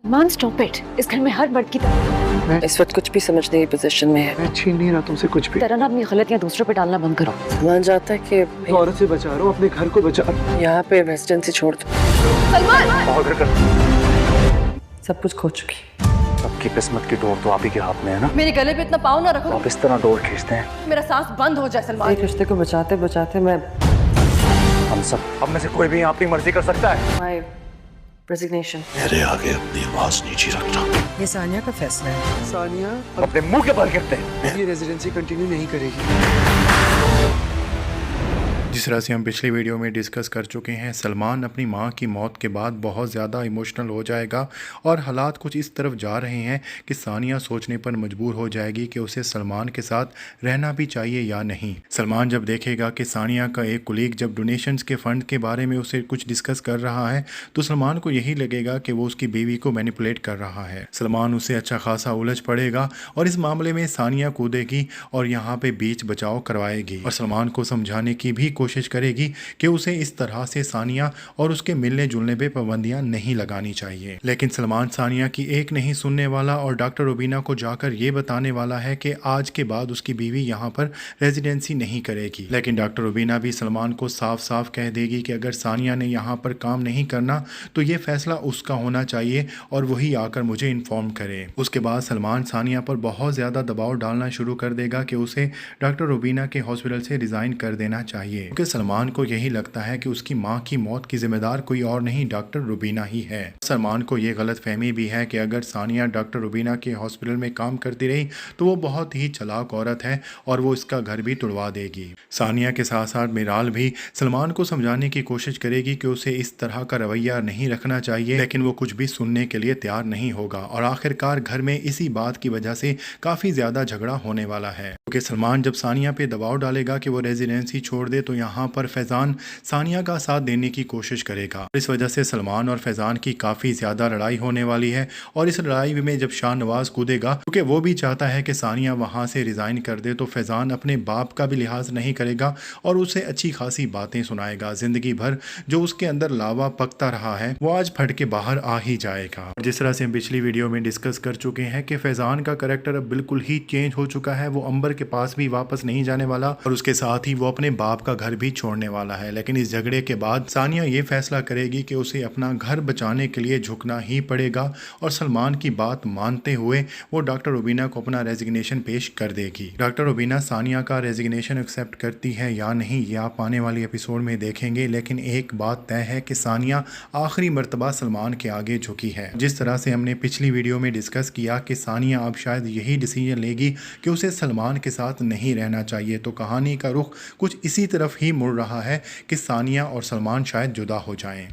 मान stop it. इस घर में हर मर्द की तरह मैं इस वक्त कुछ भी समझने की पोजीशन में है। मैं छीन नहीं रहा तुमसे कुछ भी। तरह ना अपनी गलतियां दूसरों पे डालना बंद करो। मान जाता है कि तो औरत से बचा रहा हूँ, अपने घर को बचा रहा हूँ। यहाँ पे रेजिडेंसी छोड़ दो। सब कुछ खो चुकी। सबकी किस्मत की डोर तो आप ही के हाथ में है ना। मेरे गले पे इतना पाँव ना रखो, आप इस तरह डोर खींचते हैं। मेरा सांस बंद हो जाए सलमान। एक रिश्ते को बचाते बचाते मैं हम सब अब में से कोई भी अपनी मर्जी कर सकता है। My resignation. मेरे आगे अपनी आवाज नीची रखना। ये सानिया का फैसला है। सानिया अपने मुंह के बल गिरते हैं। ये रेजिडेंसी कंटिन्यू नहीं करेगी। जिस तरह से हम पिछली वीडियो में डिस्कस कर चुके हैं, सलमान अपनी मां की मौत के बाद बहुत ज़्यादा इमोशनल हो जाएगा और हालात कुछ इस तरफ जा रहे हैं कि सानिया सोचने पर मजबूर हो जाएगी कि उसे सलमान के साथ रहना भी चाहिए या नहीं। सलमान जब देखेगा कि सानिया का एक कुलीग जब डोनेशंस के फ़ंड के बारे में उसे कुछ डिस्कस कर रहा है तो सलमान को यही लगेगा कि वो उसकी बीवी को मैनिपुलेट कर रहा है। सलमान उसे अच्छा खासा उलझ पड़ेगा और इस मामले में सानिया कूदेगी और यहाँ पे बीच बचाव करवाएगी और सलमान को समझाने की भी कोशिश करेगी कि उसे इस तरह से सानिया और उसके मिलने जुलने पे पाबंदियां नहीं लगानी चाहिए। लेकिन सलमान सानिया की एक नहीं सुनने वाला और डॉक्टर रुबीना को जाकर ये बताने वाला है कि आज के बाद उसकी बीवी यहाँ पर रेजिडेंसी नहीं करेगी। लेकिन डॉक्टर रुबीना भी सलमान को साफ साफ कह देगी कि अगर सानिया ने यहाँ पर काम नहीं करना तो ये फैसला उसका होना चाहिए और वही आकर मुझे इन्फॉर्म करे। उसके बाद सलमान सानिया पर बहुत ज़्यादा दबाव डालना शुरू कर देगा कि उसे डॉक्टर रुबीना के हॉस्पिटल से रिज़ाइन कर देना चाहिए, क्योंकि सलमान को यही लगता है कि उसकी मां की मौत की जिम्मेदार कोई और नहीं डॉक्टर रुबीना ही है। सलमान को यह गलत फहमी भी है कि अगर सानिया डॉक्टर रुबीना के हॉस्पिटल में काम करती रही तो वो बहुत ही चालाक औरत है और वो इसका घर भी तुड़वा देगी। सानिया के साथ साथ मिराल भी सलमान को समझाने की कोशिश करेगी कि उसे इस तरह का रवैया नहीं रखना चाहिए, लेकिन वो कुछ भी सुनने के लिए तैयार नहीं होगा और आखिरकार घर में इसी बात की वजह से काफ़ी ज़्यादा झगड़ा होने वाला है, क्योंकि सलमान जब सानिया पे दबाव डालेगा कि वो रेजिडेंसी छोड़ दे तो यहाँ पर फैज़ान सानिया का साथ देने की कोशिश करेगा। इस वजह से सलमान और फैज़ान की काफ़ी ज़्यादा लड़ाई होने वाली है और इस लड़ाई में जब शाहनवाज कूदेगा, क्योंकि वो भी चाहता है कि सानिया वहाँ से रिज़ाइन कर दे, तो फैज़ान अपने बाप का भी लिहाज नहीं करेगा और उसे अच्छी खासी बातें सुनाएगा। ज़िंदगी भर जो उसके अंदर लावा पकता रहा है वो आज फट के बाहर आ ही जाएगा। जिस तरह से हम पिछली वीडियो में डिस्कस कर चुके हैं कि फैज़ान का करैक्टर अब बिल्कुल ही चेंज हो चुका है। वो अंबर के पास भी वापस नहीं जाने वाला और उसके साथ ही वो अपने बाप का घर भी छोड़ने वाला है। लेकिन इस झगड़े के बाद सानिया ये फैसला करेगी कि उसे अपना घर बचाने के लिए झुकना ही पड़ेगा और सलमान की बात मानते हुए वो डॉक्टर रुबीना को अपना रेजिग्नेशन पेश कर देगी। डॉक्टर रुबीना सानिया का रेजिग्नेशन एक्सेप्ट करती है या नहीं ये आप आने वाली एपिसोड में देखेंगे, लेकिन एक बात तय है कि सानिया आखिरी मर्तबा सलमान के आगे झुकी है। जिस तरह से हमने पिछली वीडियो में डिस्कस किया कि सानिया अब शायद यही डिसीजन लेगी कि उसे सलमान के साथ नहीं रहना चाहिए, तो कहानी का रुख कुछ इसी तरफ ही मुड़ रहा है कि सानिया और सलमान शायद जुदा हो जाएं।